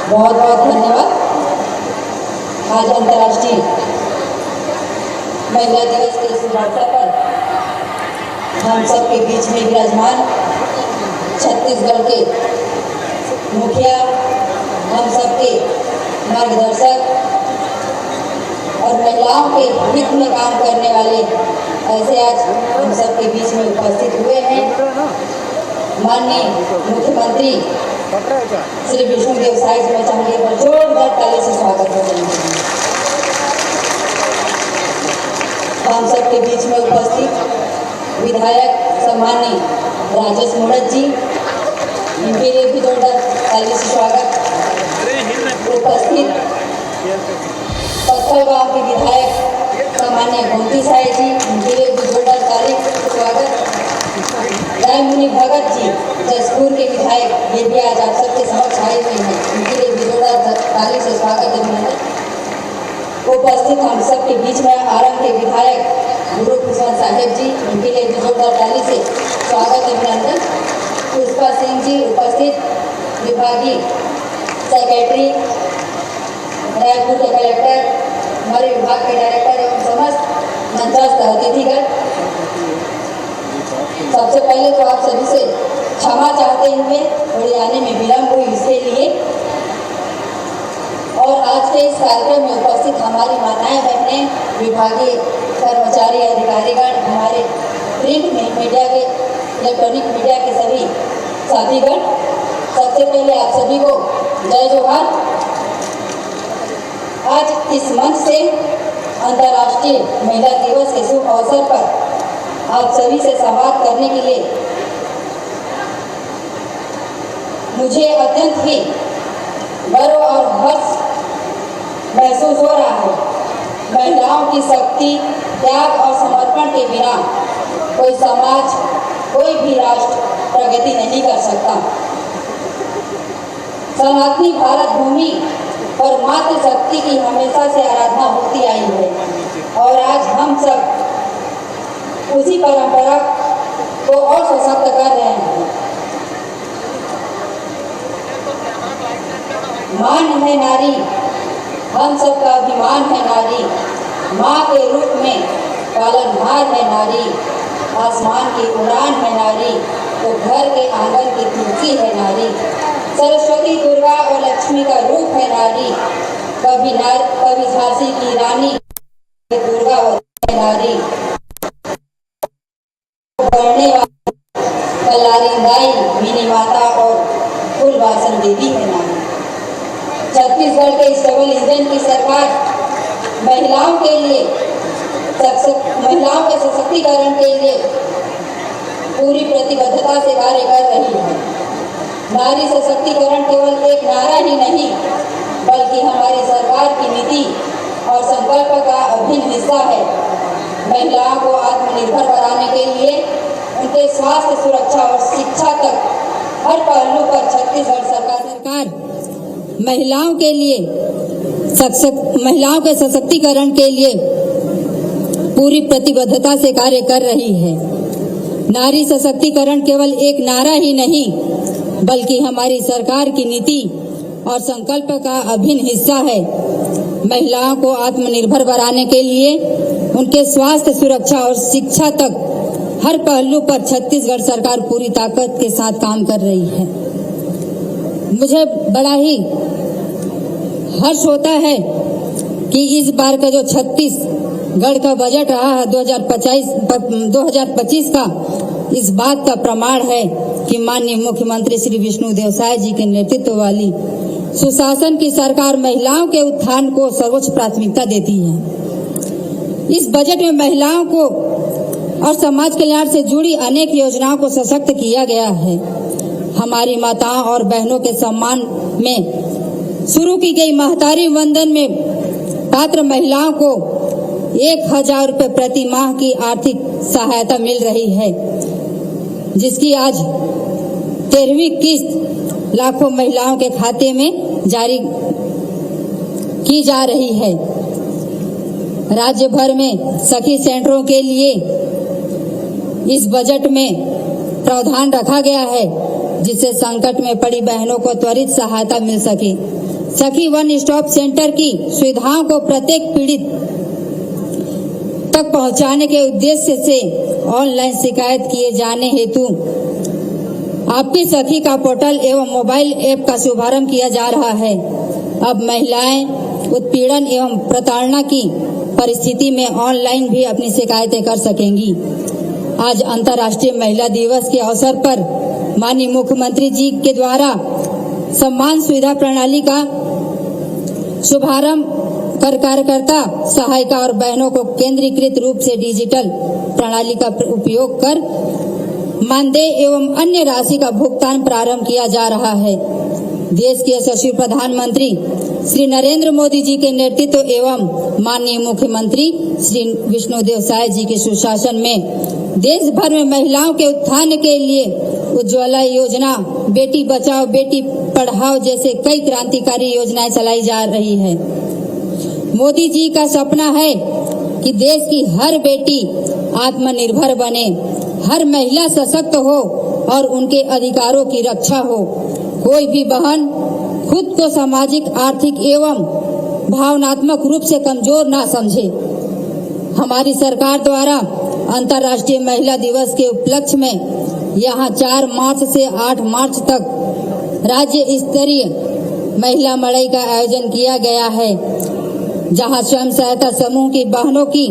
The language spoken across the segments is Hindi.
बहुत बहुत धन्यवाद। आज अंतर्राष्ट्रीय महिला दिवस के इस अवसर पर हम सबके बीच में विराजमान छत्तीसगढ़ के मुखिया, हम सबके मार्गदर्शक और महिलाओं के हित में काम करने वाले ऐसे आज हम सबके बीच में उपस्थित हुए हैं। माननीय मुख्यमंत्री श्री विष्णुदेव साय जी, मैं चाहूँगी पर जोरदार ताली से स्वागत करें। हम सबके बीच में उपस्थित विधायक सम्माननीय राजेश मोड़क जी, इनके लिए भी जोरदार ताली से स्वागत। उपस्थित पत्थल गांव के विधायक सम्माननीय गोमती साय जी, इनके लिए भी जोरदार ताली से स्वागत। रायमुनि भगत जी जसपुर के विधायक, ये भी आज आप सबके समक्ष आए हुए हैं, इनके लिए भी जोरदार ताली से स्वागत अभिनंदन। उपस्थित हम सबके बीच में आरंग के विधायक गुरु किशन साहेब जी, इनके लिए भी जोरदार ताली से स्वागत अभिनंदन। पुष्पा सिंह जी उपस्थित विभागीय सेक्रेटरी, रायपुर के कलेक्टर, हमारे विभाग के डायरेक्टर एवं समस्त मंचस्थ अतिथिगण, सबसे पहले तो आप सभी से क्षमा चाहते हुए थोड़ी आने में विलम्ब हुई इसके लिए। और आज के इस कार्यक्रम में उपस्थित हमारी माताएं बहनें, विभागीय कर्मचारी अधिकारीगण, हमारे प्रिंट मीडिया के, इलेक्ट्रॉनिक मीडिया के सभी साथीगण, सबसे पहले आप सभी को जय जोहार। आज इस मंच से अंतर्राष्ट्रीय महिला दिवस के शुभ अवसर पर आप सभी से संवाद करने के लिए मुझे अत्यंत ही गर्व और हर्ष महसूस हो रहा है। महिलाओं की शक्ति, त्याग और समर्पण के बिना कोई समाज, कोई भी राष्ट्र प्रगति नहीं कर सकता। सनातनी भारत भूमि और मातृशक्ति की हमेशा से आराधना होती आई है और आज हम सब उसी परंपरा को और सशक्त कर रहे हैं। मान है नारी, हम सबका अभिमान है नारी, माँ के रूप में पालनहार है नारी, आसमान की उड़ान है नारी, तो घर के आंगन की तुलसी है नारी, सरस्वती, दुर्गा और लक्ष्मी का रूप है नारी, कभी झांसी की रानी दुर्गा है नारी, बढ़ने वाली कलारी दाई मिनी माता और फूलवासन देवी है नारी। छत्तीसगढ़ के इस डबल इंजन की सरकार महिलाओं के सशक्तिकरण के लिए पूरी प्रतिबद्धता से कार्य कर रही है। नारी सशक्तिकरण केवल एक नारा ही नहीं, बल्कि हमारी सरकार की नीति और संकल्प का अभिन्न हिस्सा है। महिलाओं को आत्मनिर्भर बनाने के लिए उनके स्वास्थ्य, सुरक्षा और शिक्षा तक हर पहलू पर छत्तीसगढ़ सरकार महिलाओं के सशक्तिकरण के लिए पूरी प्रतिबद्धता से कार्य कर रही है। नारी सशक्तिकरण केवल एक नारा ही नहीं, बल्कि हमारी सरकार की नीति और संकल्प का अभिन्न हिस्सा है। महिलाओं को आत्मनिर्भर बनाने के लिए उनके स्वास्थ्य, सुरक्षा और शिक्षा तक हर पहलू पर छत्तीसगढ़ सरकार पूरी ताकत के साथ काम कर रही है। मुझे बड़ा ही हर्ष होता है कि इस बार का जो छत्तीसगढ़ का बजट रहा है 2025 का, इस बात का प्रमाण है कि माननीय मुख्यमंत्री श्री विष्णुदेव साय जी के नेतृत्व वाली सुशासन की सरकार महिलाओं के उत्थान को सर्वोच्च प्राथमिकता देती है। इस बजट में महिलाओं को और समाज कल्याण से जुड़ी अनेक योजनाओं को सशक्त किया गया है। हमारी माताओं और बहनों के सम्मान में शुरू की गई महतारी वंदन में पात्र महिलाओं को 1000 रुपये प्रति माह की आर्थिक सहायता मिल रही है, जिसकी आज 13वीं किस्त लाखों महिलाओं के खाते में जारी की जा रही है। राज्य भर में सखी सेंटरों के लिए इस बजट में प्रावधान रखा गया है, जिससे संकट में पड़ी बहनों को त्वरित सहायता मिल सके। सखी वन स्टॉप सेंटर की सुविधाओं को प्रत्येक पीड़ित तक पहुंचाने के उद्देश्य से ऑनलाइन शिकायत किए जाने हेतु आपकी सखी का पोर्टल एवं मोबाइल ऐप का शुभारंभ किया जा रहा है। अब महिलाएं उत्पीड़न एवं प्रताड़ना की परिस्थिति में ऑनलाइन भी अपनी शिकायतें कर सकेंगी। आज अंतर्राष्ट्रीय महिला दिवस के अवसर पर माननीय मुख्यमंत्री जी के द्वारा सम्मान सुविधा प्रणाली का शुभारंभ कर कार्यकर्ता सहायिका और बहनों को केंद्रीकृत रूप से डिजिटल प्रणाली का उपयोग कर मानदेय एवं अन्य राशि का भुगतान प्रारंभ किया जा रहा है। देश के यशस्वी प्रधानमंत्री श्री नरेंद्र मोदी जी के नेतृत्व एवं माननीय मुख्यमंत्री श्री विष्णुदेव साय जी के सुशासन में देश भर में महिलाओं के उत्थान के लिए उज्ज्वला योजना, बेटी बचाओ बेटी पढ़ाओ जैसे कई क्रांतिकारी योजनाएं चलाई जा रही है। मोदी जी का सपना है कि देश की हर बेटी आत्मनिर्भर बने, हर महिला सशक्त हो और उनके अधिकारों की रक्षा हो। कोई भी बहन खुद को सामाजिक, आर्थिक एवं भावनात्मक रूप से कमजोर ना समझे। हमारी सरकार द्वारा अंतर्राष्ट्रीय महिला दिवस के उपलक्ष्य में यहाँ 4 मार्च से 8 मार्च तक राज्य स्तरीय महिला मड़ई का आयोजन किया गया है, जहाँ स्वयं सहायता समूह की बहनों की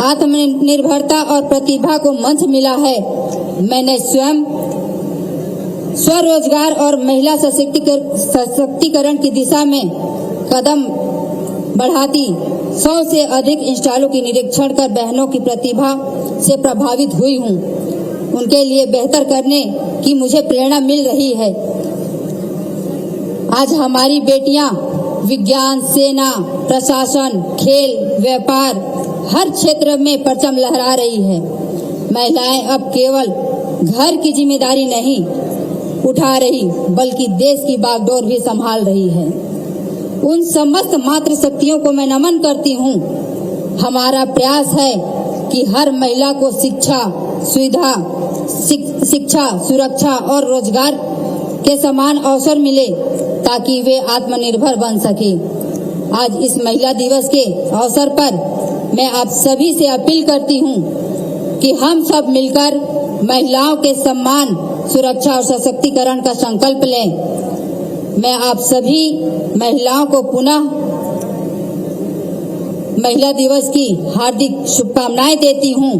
आत्मनिर्भरता और प्रतिभा को मंच मिला है। मैंने स्वयं स्वरोजगार और महिला सशक्तिकरण की दिशा में कदम बढ़ाती 100 से अधिक इंस्टॉलों की निरीक्षण कर बहनों की प्रतिभा से प्रभावित हुई हूँ। उनके लिए बेहतर करने की मुझे प्रेरणा मिल रही है। आज हमारी बेटियां विज्ञान, सेना, प्रशासन, खेल, व्यापार हर क्षेत्र में परचम लहरा रही है। महिलाएं अब केवल घर की जिम्मेदारी नहीं उठा रही बल्कि देश की बागडोर भी संभाल रही है। उन समस्त मातृ शक्तियों को मैं नमन करती हूँ। हमारा प्रयास है कि हर महिला को शिक्षा, सुरक्षा और रोजगार के समान अवसर मिले ताकि वे आत्मनिर्भर बन सके। आज इस महिला दिवस के अवसर पर मैं आप सभी से अपील करती हूँ कि हम सब मिलकर महिलाओं के सम्मान, सुरक्षा और सशक्तिकरण का संकल्प लें। मैं आप सभी महिलाओं को पुनः महिला दिवस की हार्दिक शुभकामनाएं देती हूँ।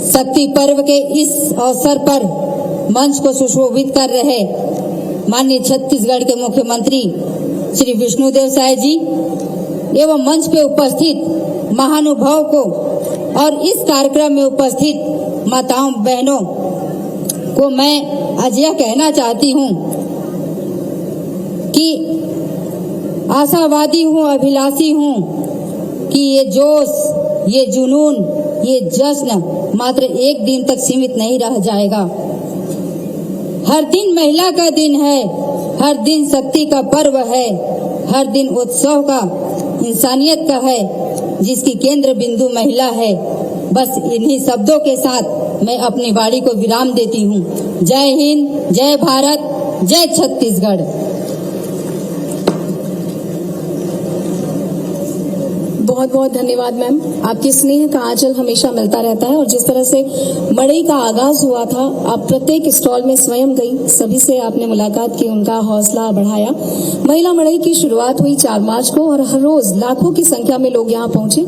शक्ति पर्व के इस अवसर पर मंच को सुशोभित कर रहे माननीय छत्तीसगढ़ के मुख्यमंत्री श्री विष्णुदेव साय जी एवं मंच पे उपस्थित महानुभाव को और इस कार्यक्रम में उपस्थित माताओं बहनों को मैं आज यह कहना चाहती हूँ कि आशावादी हूँ, अभिलाषी हूँ कि ये जोश, ये जुनून, ये जश्न मात्र एक दिन तक सीमित नहीं रह जाएगा। हर दिन महिला का दिन है, हर दिन शक्ति का पर्व है, हर दिन उत्सव का, इंसानियत का है, जिसकी केंद्र बिंदु महिला है। बस इन्हीं शब्दों के साथ मैं अपनी वाणी को विराम देती हूँ। जय हिंद, जय भारत, जय छत्तीसगढ़। बहुत बहुत धन्यवाद मैम। आपके स्नेह का आंचल हमेशा मिलता रहता है और जिस तरह से मड़ई का आगाज हुआ था, आप प्रत्येक स्टॉल में स्वयं गई, सभी से आपने मुलाकात की, उनका हौसला बढ़ाया। महिला मड़ई की शुरुआत हुई 4 मार्च को और हर रोज लाखों की संख्या में लोग यहाँ पहुंचे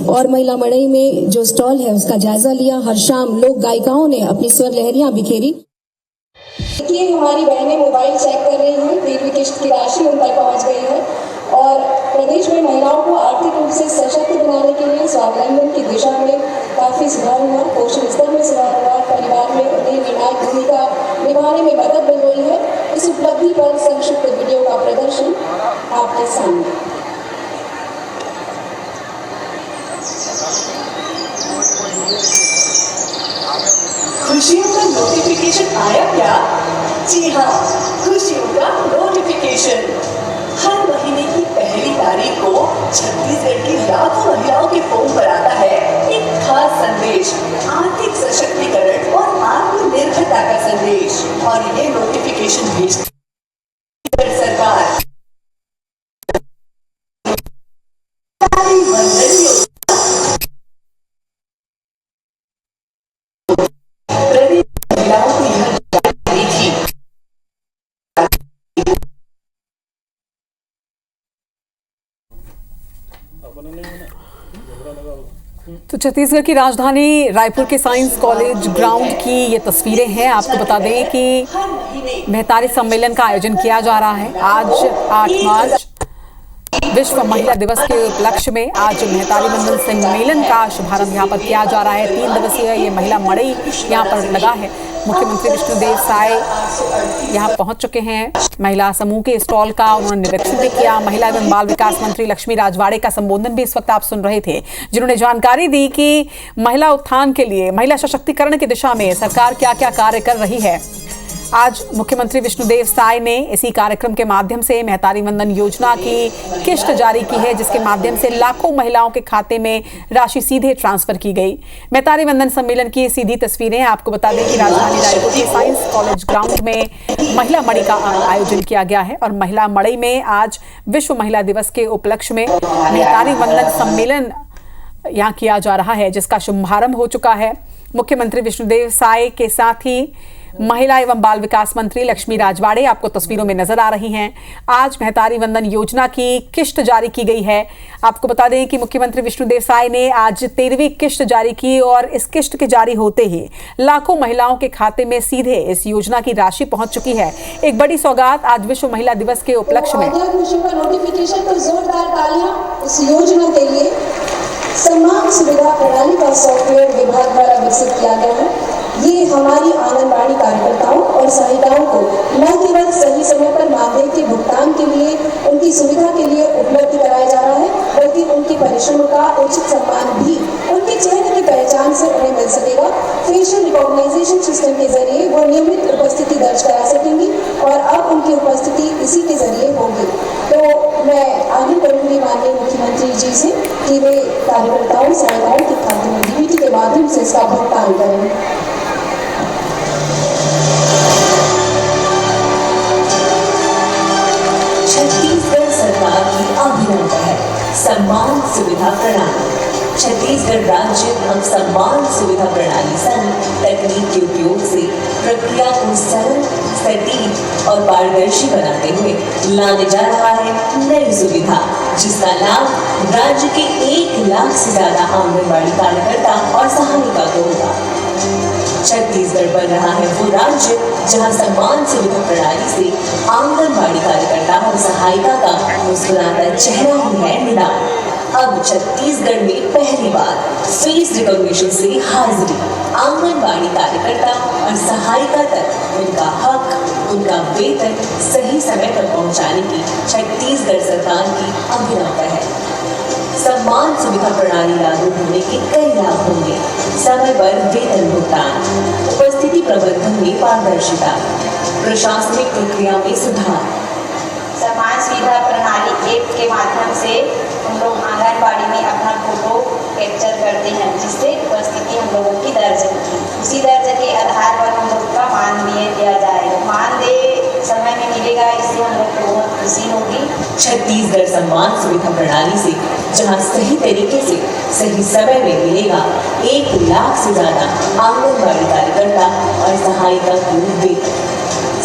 और महिला मड़ई में जो स्टॉल है उसका जायजा लिया। हर शाम लोक गायिकाओं ने अपनी स्वर लहरियां बिखेरी। देखिए, हमारी बहनें मोबाइल चेक कर रही हैं, बिजली किस्त की राशि उन तक पहुंच गई है और प्रदेश में महिलाओं को आर्थिक रूप से सशक्त बनाने के लिए स्वावलंबन की दिशा में काफी सुधार हुआ, पोषण स्तर में सुधार हुआ, परिवार में उन्हें निर्णायक भूमिका निभाने में मदद मिल रही है। इस उपलब्धि पर संक्षिप्त वीडियो का प्रदर्शन आपके सामने। खुशियों का नोटिफिकेशन आया क्या? जी हाँ, खुशियों का नोटिफिकेशन। हर महीने की पहली तारीख को छत्तीसगढ़ की लाखों महिलाओं के फोन पर आता है एक खास संदेश, आर्थिक सशक्तिकरण और आत्मनिर्भरता का संदेश। और ये नोटिफिकेशन भेज तो छत्तीसगढ़ की राजधानी रायपुर के साइंस कॉलेज ग्राउंड की ये तस्वीरें हैं। आपको बता दें कि मेहतारी सम्मेलन का आयोजन किया जा रहा है। आज 8 मार्च विश्व महिला दिवस के उपलक्ष्य में आज मेहतारी वंदन सम्मेलन का शुभारंभ यहाँ पर किया जा रहा है। 3 दिवसीय ये महिला मड़ई यहाँ पर लगा है। मुख्यमंत्री विष्णुदेव साय यहाँ पहुंच चुके हैं। महिला समूह के स्टॉल का उन्होंने निरीक्षण भी किया। महिला एवं बाल विकास मंत्री लक्ष्मी राजवाड़े का संबोधन भी इस वक्त आप सुन रहे थे, जिन्होंने जानकारी दी कि महिला उत्थान के लिए, महिला सशक्तिकरण की दिशा में सरकार क्या क्या कार्य कर रही है। आज मुख्यमंत्री विष्णुदेव साय ने इसी कार्यक्रम के माध्यम से मेहतारी वंदन योजना की किस्त जारी की है, जिसके माध्यम से लाखों महिलाओं के खाते में राशि सीधे ट्रांसफर की गई। मेहतारी वंदन सम्मेलन की सीधी तस्वीरें आपको बता दें कि राजधानी रायपुर के साइंस कॉलेज ग्राउंड में महिला मड़ई का आयोजन किया गया है और महिला मड़ई में आज विश्व महिला दिवस के उपलक्ष्य में मेहतारी वंदन सम्मेलन यहाँ किया जा रहा है, जिसका शुभारंभ हो चुका है। मुख्यमंत्री विष्णुदेव साय के साथ ही महिला एवं बाल विकास मंत्री लक्ष्मी राजवाड़े आपको तस्वीरों में नजर आ रही हैं। आज मेहतारी वंदन योजना की किस्त जारी की गई है। आपको बता दें कि मुख्यमंत्री विष्णुदेव साय ने आज 13वीं किस्त जारी की और इस किस्त के जारी होते ही लाखों महिलाओं के खाते में सीधे इस योजना की राशि पहुंच चुकी है। एक बड़ी सौगात आज विश्व महिला दिवस के उपलक्ष्य में। नोटिफिकेशन पर जोरदार तालियां इस योजना के लिए। सम्मान सुविधा प्रणाली का सॉफ्टवेयर विभाग द्वारा विकसित किया गया है। ये हमारी आंगनबाड़ी कार्यकर्ताओं और सहायिकाओं को न केवल सही समय पर मानदेय के भुगतान के लिए, उनकी सुविधा के लिए उपलब्ध कराया जा रहा है, बल्कि उनके परिश्रम का उचित सम्मान भी उनके चेहरे की पहचान से उन्हें मिल सकेगा। फेशियल रिकॉग्नाइजेशन सिस्टम के जरिए वो नियमित उपस्थिति दर्ज करा सकेंगी और अब उनकी उपस्थिति इसी के जरिए होगी। तो मैं आगे करूंगी माननीय मुख्यमंत्री जी से कि वे कार्यकर्ताओं सहायिकाओं के खाते में डीबीटी के माध्यम से इसका भुगतान करें। छत्तीसगढ़ सरकार की अभिनव पहल सम्मान सुविधा प्रणाली। छत्तीसगढ़ राज्य अब सम्मान सुविधा प्रणाली सहित तकनीक के उपयोग से प्रक्रिया को सरल, सटीक और पारदर्शी बनाते हुए लाने जा रहा है नई सुविधा, जिसका लाभ राज्य के 1 लाख से ज्यादा आंगनबाड़ी कार्यकर्ता और सहायिका को होगा। छत्तीसगढ़ बन रहा है वो राज्य जहां सम्मान सुविधा प्रणाली से आंगनबाड़ी कार्यकर्ता और सहायिका का मुस्कुराता चेहरा ही है निदान। अब छत्तीसगढ़ में पहली बार फेस रिकॉग्निशन से हाजिरी आंगनबाड़ी कार्यकर्ता और सहायिका तक उनका हक, उनका वेतन सही समय पर पहुंचाने की छत्तीसगढ़ सरकार की अभिनव पहल। सम्मान सुविधा प्रणाली लागू होने के कई लाभ होंगे। समय पर वेतन भुगतान, उपस्थिति प्रबंधन में पारदर्शिता, प्रशासनिक प्रक्रिया में सुधार। सम्मान सुविधा प्रणाली ऐप के माध्यम से हम लोग आंगनबाड़ी में अपना फोटो कैप्चर करते हैं, जिससे उपस्थिति हम लोगों की दर्ज होगी। उसी दर्ज के आधार पर हम लोग का मानदेय दिया जाएगा। मानदेय समय में मिलेगा, इससे हम लोग को बहुत खुशी होगी। छत्तीसगढ़ सम्मान सुविधा प्रणाली से जहां सही तरीके से सही समय में मिलेगा 1 लाख से ज्यादा आंगनबाड़ी कार्यकर्ता और सहायिका को वेतन।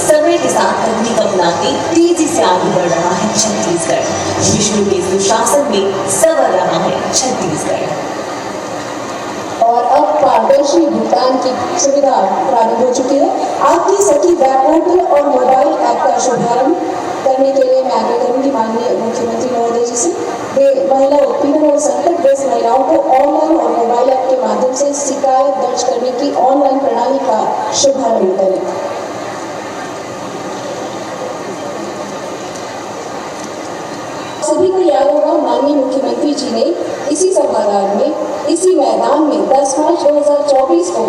समय के साथ तकनीक अपनाते तेजी से आगे बढ़ रहा है छत्तीसगढ़। विष्णु के सुशासन में संवर रहा है छत्तीसगढ़। और अब पारदर्शी भुगतान की सुविधा प्रारंभ हो चुकी है। आपकी सखी वेब पोर्टल और मोबाइल ऐप का शुभारंभ करने के लिए मैं आगे करूंगी माननीय मुख्यमंत्री महोदय जी से। वे महिला उत्पीड़न और संकटग्रस्त महिलाओं को ऑनलाइन और मोबाइल ऐप के माध्यम से शिकायत दर्ज करने की ऑनलाइन प्रणाली का शुभारंभ करें। सभी को याद होगा माननीय मुख्यमंत्री जी ने इसी सभागार में, इसी मैदान में 10 मार्च 2024 को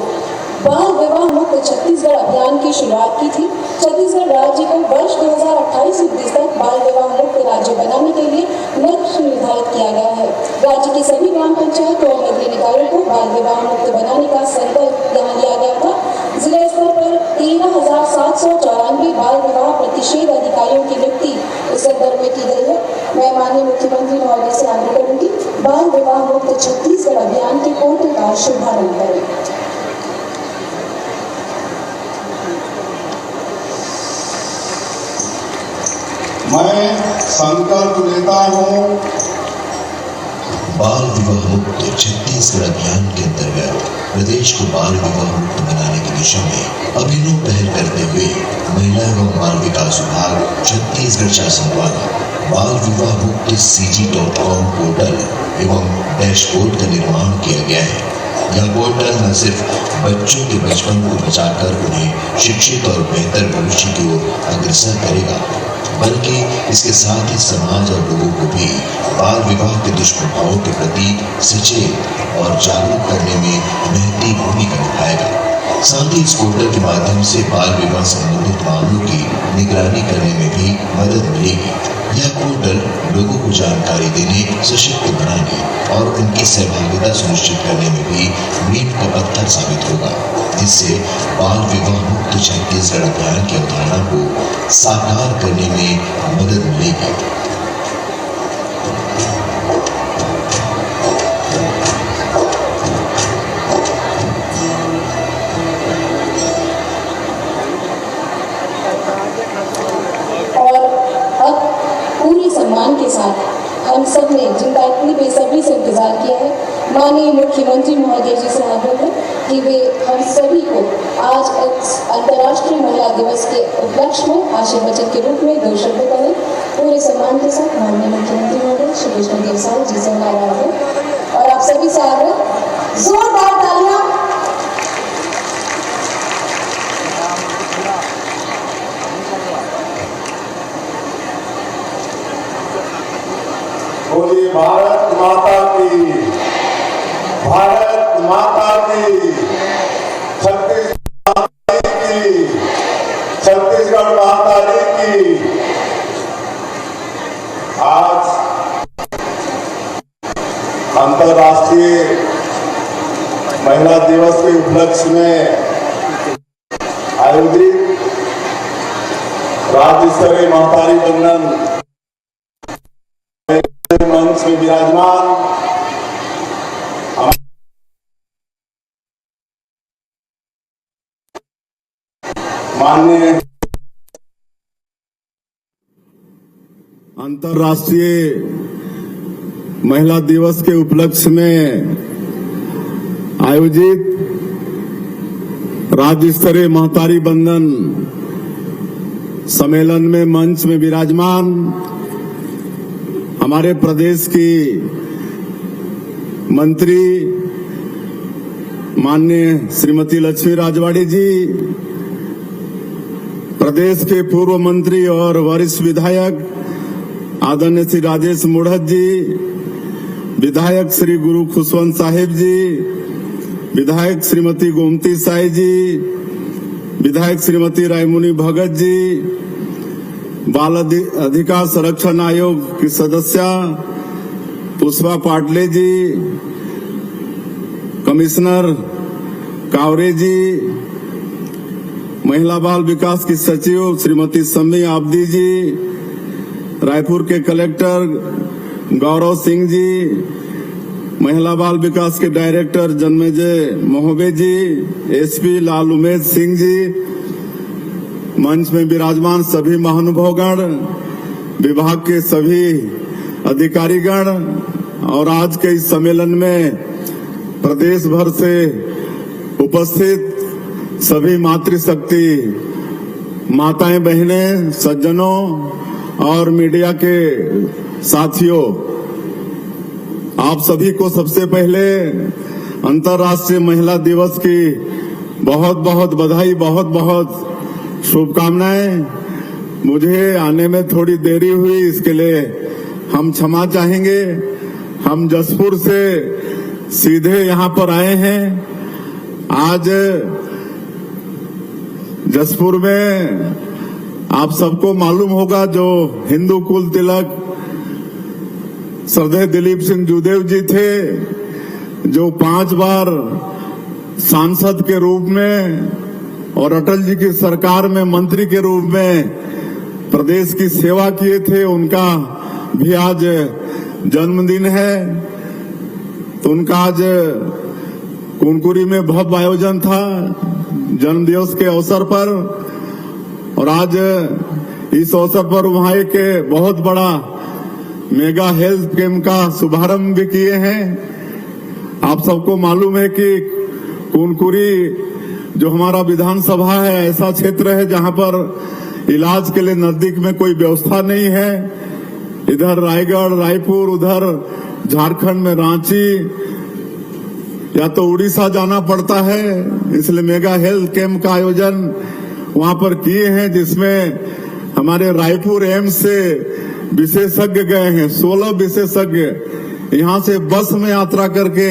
बाल विवाह मुक्त छत्तीसगढ़ अभियान की शुरुआत की थी। छत्तीसगढ़ राज्य को वर्ष 2028-29 तक बाल विवाह मुक्त राज्य बनाने के लिए लक्ष्य निर्धारित किया गया है। राज्य की सभी ग्राम पंचायत और नगरीय निकायों को बाल विवाह मुक्त बनाने का संकल्प यहाँ लिया गया था। जिला स्तर पर 13,794 बाल विवाह प्रतिषेध अधिकारियों की नियुक्ति इस संदर्भ में की गई है। मैं माननीय मुख्यमंत्री महोदय से आग्रह करूंगी बाल विवाह मुक्त छत्तीसगढ़ अभियान के पोर्टल का शुभारंभ करें। मैं संकल्प लेता हूँ बाल विवाह मुक्त छत्तीसगढ़ अभियान के अंतर्गत प्रदेश को बाल विवाह मुक्त बनाने की दिशा में अभिनव पहल करते हुए महिला एवं बाल विकास विभाग छत्तीसगढ़ शासन द्वारा बाल विवाह मुक्त CG.com पोर्टल एवं डैशबोर्ड का निर्माण किया गया है। यह पोर्टल न सिर्फ बच्चों के बचपन को बचाकर उन्हें शिक्षित और बेहतर भविष्य की ओर अग्रसर करेगा, बल्कि इसके साथ ही समाज और लोगों को भी बाल विवाह के दुष्प्रभावों के प्रति सचेत और जागरूक करने में महती भूमिका निभाएगा। साथ ही इस पोर्टल के माध्यम से बाल विवाह संबंधित मामलों की निगरानी करने में भी मदद मिलेगी। यह पोर्टल लोगों को जानकारी देने, सशक्त बनाने और उनकी सहभागिता सुनिश्चित करने में भी मील का पत्थर साबित होगा, जिससे बाल विवाह मुक्त छत्तीसगढ़ अभियान की अवधारणा को साकार करने में मदद मिलेगी। सम्मान के साथ हम सब ने जिनका इतनी बेसब्री से इंतजार किया है, माननीय मुख्यमंत्री महोदय जी से आग्रह है कि वे हम सभी को आज अंतर्राष्ट्रीय महिला दिवस के उपलक्ष्य में आशीर्वचन के रूप में 2 शब्द करें। पूरे सम्मान के साथ माननीय मुख्यमंत्री महोदय श्री विष्णुदेव साय जी से आग्रह है और आप सभी से आग्रह, जोरदार तालियां। बोलिए भारत माता की, भारत माता की, छत्तीसगढ़ की, छत्तीसगढ़ माता की। आज अंतर्राष्ट्रीय महिला दिवस के उपलक्ष्य में आयोजित राज्य स्तरीय महतारी बंधन मंच में विराजमान माननीय अंतर्राष्ट्रीय महिला दिवस के उपलक्ष्य में आयोजित राज्य स्तरीय महतारी बंधन सम्मेलन में मंच में विराजमान हमारे प्रदेश की मंत्री माननीय श्रीमती लक्ष्मी राजवाड़ी जी, प्रदेश के पूर्व मंत्री और वरिष्ठ विधायक आदरणीय श्री राजेश मुढ़त जी, विधायक श्री गुरु खुशवंत साहिब जी, विधायक श्रीमती गोमती साई जी, विधायक श्रीमती रायमुनी भगत जी, बाल अधिकार संरक्षण आयोग की सदस्य पुष्पा पाटले जी, कमिश्नर कावरे जी, महिला बाल विकास की सचिव श्रीमती सम्मी आबदी जी, रायपुर के कलेक्टर गौरव सिंह जी, महिला बाल विकास के डायरेक्टर जन्मेजय मोहबे जी, एसपी लाल उमेश सिंह जी, मंच में विराजमान सभी महानुभावगण, विभाग के सभी अधिकारीगण और आज के इस सम्मेलन में प्रदेश भर से उपस्थित सभी मातृशक्ति माताएं, बहनें, सज्जनों और मीडिया के साथियों, आप सभी को सबसे पहले अंतर्राष्ट्रीय महिला दिवस की बहुत बहुत बधाई, बहुत बहुत शुभकामनाएं। मुझे आने में थोड़ी देरी हुई, इसके लिए हम क्षमा चाहेंगे। हम जसपुर से सीधे यहाँ पर आए हैं। आज जसपुर में आप सबको मालूम होगा जो हिंदू कुल तिलक श्रद्धेय दिलीप सिंह जूदेव जी थे, जो 5 बार सांसद के रूप में और अटल जी की सरकार में मंत्री के रूप में प्रदेश की सेवा किए थे, उनका भी आज जन्मदिन है। तो उनका आज कुनकुरी में भव्य आयोजन था जन्मदिवस के अवसर पर, और आज इस अवसर पर वहां एक बहुत बड़ा मेगा हेल्थ कैंप का शुभारंभ भी किए हैं। आप सबको मालूम है कि कुनकुरी जो हमारा विधानसभा है ऐसा क्षेत्र है जहां पर इलाज के लिए नजदीक में कोई व्यवस्था नहीं है। इधर रायगढ़, रायपुर, उधर झारखंड में रांची या तो उड़ीसा जाना पड़ता है, इसलिए मेगा हेल्थ कैंप का आयोजन वहां पर किए हैं, जिसमें हमारे रायपुर एम्स से विशेषज्ञ गए हैं। 16 विशेषज्ञ यहां से बस में यात्रा करके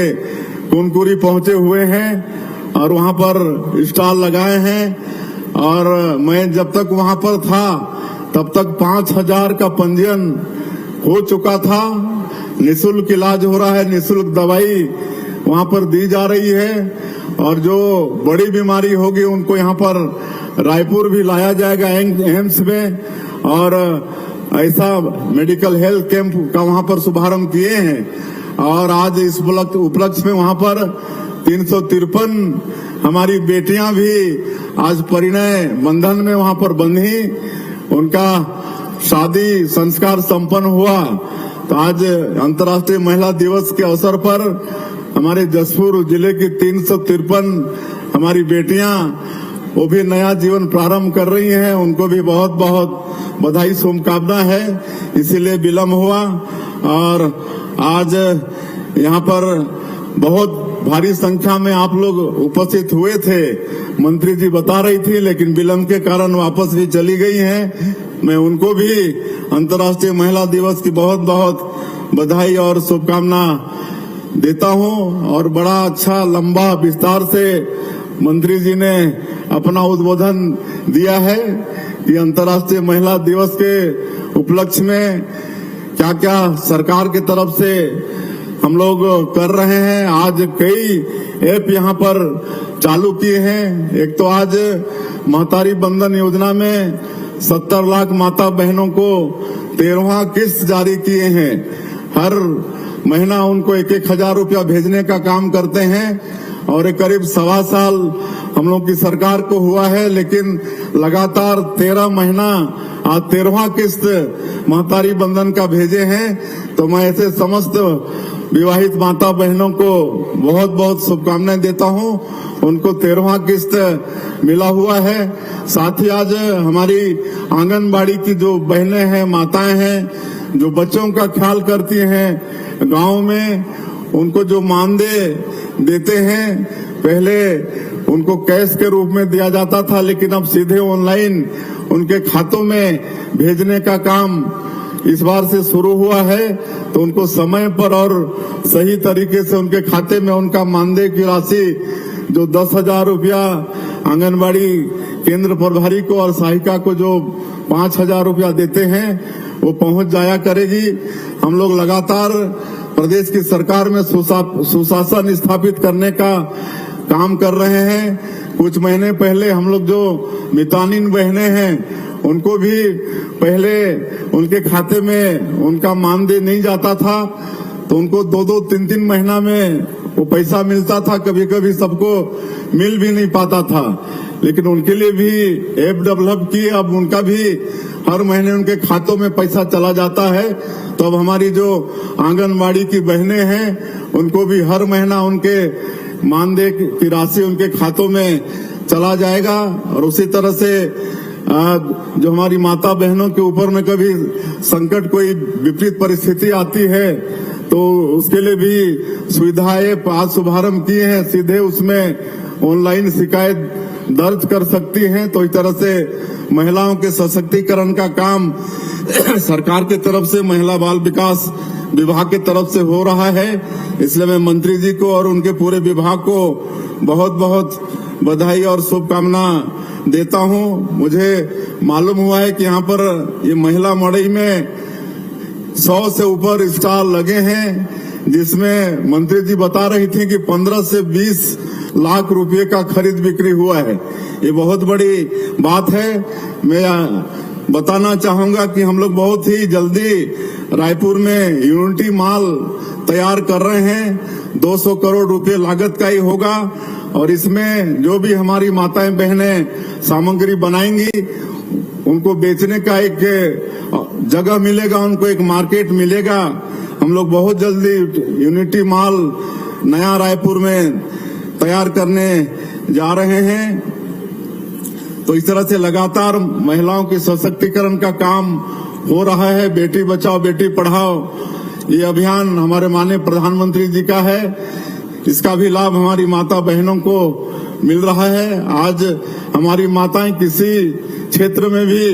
कुनकुरी पहुंचे हुए हैं और वहां पर स्टॉल लगाए हैं। और मैं जब तक वहां पर था तब तक 5000 का पंजीयन हो चुका था। निःशुल्क इलाज हो रहा है, निःशुल्क दवाई वहां पर दी जा रही है और जो बड़ी बीमारी होगी उनको यहां पर रायपुर भी लाया जाएगा एम्स में। और ऐसा मेडिकल हेल्थ कैंप का वहां पर शुभारंभ किए हैं। और आज इस उपलक्ष्य में वहां पर 353 हमारी बेटियां भी आज परिणय बंधन में वहां पर बंधी, उनका शादी संस्कार संपन्न हुआ। तो आज अंतर्राष्ट्रीय महिला दिवस के अवसर पर हमारे जसपुर जिले की 353 हमारी बेटियां वो भी नया जीवन प्रारंभ कर रही हैं। उनको भी बहुत बहुत बधाई शुभकामना है। इसीलिए विलम्ब हुआ और आज यहाँ पर बहुत भारी संख्या में आप लोग उपस्थित हुए थे। मंत्री जी बता रही थी, लेकिन विलम्ब के कारण वापस भी चली गई हैं। मैं उनको भी अंतर्राष्ट्रीय महिला दिवस की बहुत बहुत बधाई और शुभकामना देता हूं। और बड़ा अच्छा लंबा विस्तार से मंत्री जी ने अपना उद्बोधन दिया है कि अंतर्राष्ट्रीय महिला दिवस के उपलक्ष्य में क्या क्या सरकार की तरफ से हम लोग कर रहे हैं। आज कई ऐप यहाँ पर चालू किए हैं। एक तो आज महतारी बंधन योजना में 70 लाख माता बहनों को 13वां किस्त जारी किए हैं। हर महीना उनको 1,000 रुपया भेजने का काम करते हैं और करीब 1.25 साल हम लोग की सरकार को हुआ है, लेकिन लगातार 13 महीना आज 13वां किस्त महतारी बंधन का भेजे हैं। तो मैं ऐसे समस्त विवाहित माता बहनों को बहुत बहुत शुभकामनाएं देता हूं। उनको 13वां किस्त मिला हुआ है। साथ ही आज हमारी आंगनबाड़ी की जो बहनें हैं, माताएं हैं, जो बच्चों का ख्याल करती हैं गांव में, उनको जो मानदेय देते हैं, पहले उनको कैश के रूप में दिया जाता था, लेकिन अब सीधे ऑनलाइन उनके खातों में भेजने का काम इस बार से शुरू हुआ है। तो उनको समय पर और सही तरीके से उनके खाते में उनका मानदेय की राशि जो 10,000 रुपया आंगनबाड़ी केंद्र प्रभारी को और सहायिका को जो 5,000 रुपया देते हैं वो पहुंच जाया करेगी। हम लोग लगातार प्रदेश की सरकार में सुशासन स्थापित करने का काम कर रहे हैं। कुछ महीने पहले हम लोग जो मितानिन बहनें हैं उनको भी पहले उनके खाते में उनका मानदेय नहीं जाता था, तो उनको 2-2, 3-3 महीना में वो पैसा मिलता था। कभी कभी सबको मिल भी नहीं पाता था, लेकिन उनके लिए भी ऐप डेवलप की। अब उनका भी हर महीने उनके खातों में पैसा चला जाता है। तो अब हमारी जो आंगनबाड़ी की बहनें हैं उनको भी हर महीना उनके मानदेय की राशि उनके खातों में चला जाएगा। और उसी तरह से जो हमारी माता बहनों के ऊपर में कभी संकट, कोई विपरीत परिस्थिति आती है तो उसके लिए भी सुविधाएं आज शुभारंभ किए हैं। सीधे उसमें ऑनलाइन शिकायत दर्ज कर सकती हैं। तो इस तरह से महिलाओं के सशक्तिकरण का काम सरकार की तरफ से महिला बाल विकास विभाग की तरफ से हो रहा है। इसलिए मैं मंत्री जी को और उनके पूरे विभाग को बहुत बहुत बधाई और शुभकामना देता हूं। मुझे मालूम हुआ है कि यहाँ पर ये महिला मड़ई में 100 से ऊपर स्टॉल लगे हैं, जिसमें मंत्री जी बता रही थी कि 15 से 20 लाख रुपए का खरीद बिक्री हुआ है। ये बहुत बड़ी बात है। मैं बताना चाहूंगा कि हम लोग बहुत ही जल्दी रायपुर में यूनिटी मॉल तैयार कर रहे हैं। 200 करोड़ रुपए लागत का ही होगा और इसमें जो भी हमारी माताएं बहनें सामग्री बनाएंगी उनको बेचने का एक जगह मिलेगा, उनको एक मार्केट मिलेगा। हम लोग बहुत जल्दी यूनिटी मॉल नया रायपुर में तैयार करने जा रहे हैं। तो इस तरह से लगातार महिलाओं के सशक्तिकरण का काम हो रहा है। बेटी बचाओ बेटी पढ़ाओ ये अभियान हमारे माननीय प्रधानमंत्री जी का है। इसका भी लाभ हमारी माता बहनों को मिल रहा है। आज हमारी माताएं किसी क्षेत्र में भी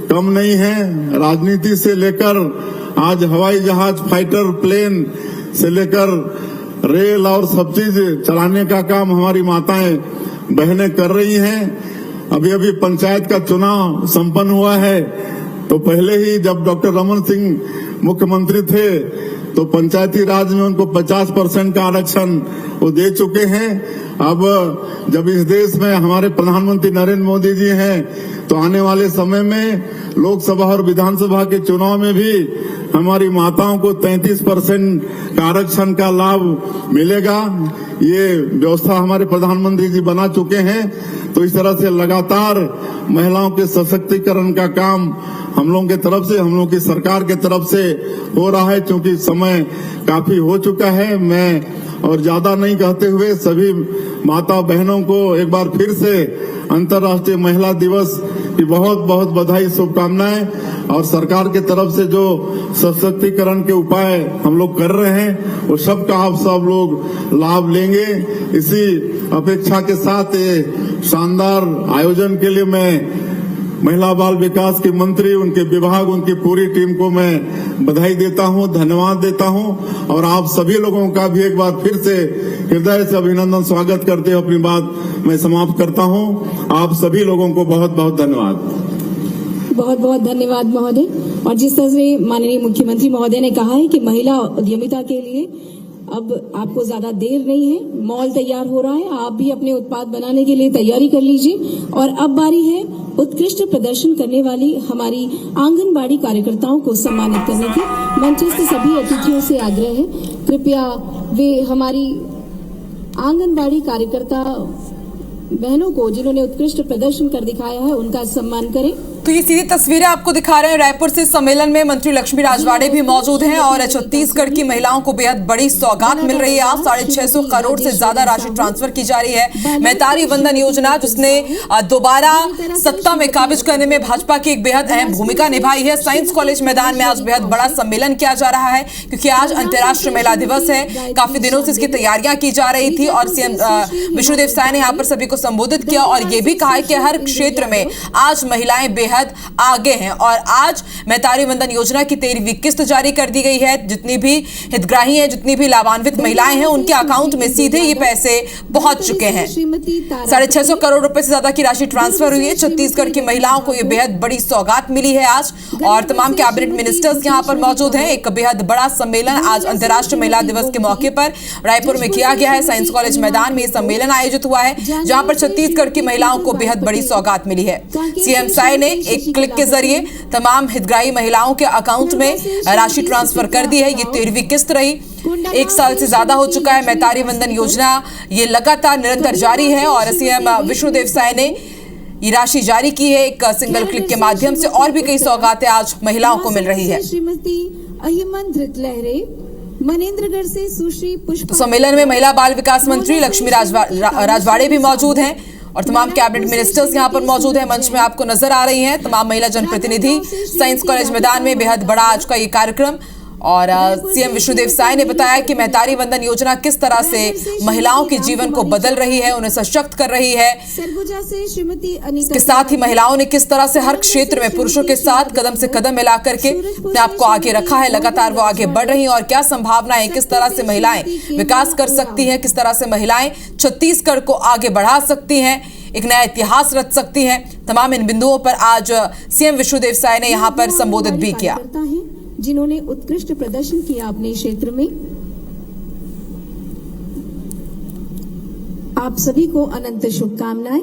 कम नहीं है। राजनीति से लेकर आज हवाई जहाज, फाइटर प्लेन से लेकर रेल और सब चीज चलाने का काम हमारी माताएं बहनें कर रही हैं। अभी अभी पंचायत का चुनाव संपन्न हुआ है, तो पहले ही जब डॉक्टर रमन सिंह मुख्यमंत्री थे तो पंचायती राज में उनको 50% का आरक्षण वो दे चुके हैं। अब जब इस देश में हमारे प्रधानमंत्री नरेंद्र मोदी जी हैं तो आने वाले समय में लोकसभा और विधानसभा के चुनाव में भी हमारी माताओं को 33% का आरक्षण का लाभ मिलेगा। ये व्यवस्था हमारे प्रधानमंत्री जी बना चुके हैं। तो इस तरह से लगातार महिलाओं के सशक्तिकरण का काम हम लोगों की तरफ से, हम लोगों की सरकार के तरफ से हो रहा है। क्योंकि समय काफी हो चुका है, मैं और ज्यादा नहीं कहते हुए सभी माता बहनों को एक बार फिर से अंतर्राष्ट्रीय महिला दिवस की बहुत बहुत बधाई, शुभकामनाएं। और सरकार के तरफ से जो सशक्तिकरण के उपाय हम लोग कर रहे हैं वो सबका आप सब लोग लाभ लेंगे। इसी अपेक्षा के साथ ये शानदार आयोजन के लिए मैं महिला बाल विकास की मंत्री, उनके विभाग, उनकी पूरी टीम को मैं बधाई देता हूं, धन्यवाद देता हूं। और आप सभी लोगों का भी एक बार फिर से हृदय से अभिनंदन, स्वागत करते हुए अपनी बात मैं समाप्त करता हूं। आप सभी लोगों को बहुत बहुत धन्यवाद। बहुत बहुत धन्यवाद महोदय। और जिस तरह से माननीय मुख्यमंत्री महोदय ने कहा है कि महिला उद्यमिता के लिए अब आपको ज्यादा देर नहीं है, मॉल तैयार हो रहा है, आप भी अपने उत्पाद बनाने के लिए तैयारी कर लीजिए। और अब बारी है उत्कृष्ट प्रदर्शन करने वाली हमारी आंगनबाड़ी कार्यकर्ताओं को सम्मानित करने की। मंचस्थ सभी अतिथियों से आग्रह है, कृपया वे हमारी आंगनबाड़ी कार्यकर्ता बहनों को जिन्होंने उत्कृष्ट प्रदर्शन कर दिखाया है उनका सम्मान करें। तो ये सीधी तस्वीरें आपको दिखा रहे हैं रायपुर से। सम्मेलन में मंत्री लक्ष्मी राजवाड़े भी मौजूद हैं और छत्तीसगढ़ की महिलाओं को बेहद बड़ी सौगात मिल रही है। आज 650 करोड़ से ज्यादा राशि ट्रांसफर की जा रही है। मैतारी वंदन योजना जिसने दोबारा सत्ता में काबिज करने में भाजपा की एक बेहद अहम भूमिका निभाई है। साइंस कॉलेज मैदान में आज बेहद बड़ा सम्मेलन किया जा रहा है क्योंकि आज अंतर्राष्ट्रीय महिला दिवस है। काफी दिनों से इसकी तैयारियां की जा रही थी और सीएम विष्णुदेव साय ने यहाँ पर सभी को संबोधित किया और ये भी कहा है कि हर क्षेत्र में आज महिलाएं बेहद आगे हैं। और आज मैतारी वंदन योजना की 13वीं किस्त जारी कर दी गई है। जितनी भी हितग्राही हैं, जितनी भी लाभान्वित महिलाएं हैं, उनके अकाउंट में सीधे ये पैसे पहुंच चुके हैं। 650 करोड़ रुपए से ज्यादा की राशि ट्रांसफर हुई है। छत्तीसगढ़ की महिलाओं को ये बेहद बड़ी सौगात मिली है आज। और तमाम कैबिनेट मिनिस्टर्स यहाँ पर मौजूद हैं। एक बेहद बड़ा सम्मेलन आज अंतर्राष्ट्रीय महिला दिवस के मौके पर रायपुर में किया गया है। साइंस कॉलेज मैदान में यह सम्मेलन आयोजित हुआ है जहां पर छत्तीसगढ़ की महिलाओं को बेहद बड़ी सौगात मिली है। सीएम साय ने एक क्लिक के जरिए तमाम हितग्राही महिलाओं के अकाउंट में राशि ट्रांसफर कर दी है। ये 13वीं किस्त रही। 1 साल से ज्यादा हो चुका है मैतारी वंदन योजना, ये लगातार निरंतर जारी है और सीएम विष्णुदेव साय ने ये राशि जारी की है एक सिंगल क्लिक के माध्यम से। और भी कई सौगातें आज महिलाओं को मिल रही है। श्रीमती अहिमन धृतलहरे, मनेन्द्रगढ़ से सुश्री पुष्पा। सम्मेलन में महिला बाल विकास मंत्री लक्ष्मी राजवाड़े भी मौजूद हैं और तमाम कैबिनेट मिनिस्टर्स यहां पर मौजूद हैं। मंच में आपको नजर आ रही हैं तमाम महिला जनप्रतिनिधि। साइंस कॉलेज मैदान में बेहद बड़ा आज का ये कार्यक्रम। और सीएम विष्णुदेव साय ने बताया कि मैतारी वंदन योजना किस तरह से महिलाओं के जीवन को बदल रही है, उन्हें सशक्त कर रही है। इसके साथ ही महिलाओं ने किस तरह से हर क्षेत्र में पुरुषों के साथ कदम से कदम मिला करके अपने आप को आगे रखा है। लगातार वो आगे बढ़ रही हैं और क्या संभावनाएं, किस तरह से महिलाएं विकास कर सकती हैं, किस तरह से महिलाएं छत्तीसगढ़ को आगे बढ़ा सकती हैं, एक नया इतिहास रच सकती हैं। तमाम इन बिंदुओं पर आज सीएम विष्णुदेव साय ने यहाँ पर संबोधित भी किया। जिन्होंने उत्कृष्ट प्रदर्शन किया अपने क्षेत्र में, आप सभी को अनंत शुभकामनाएं।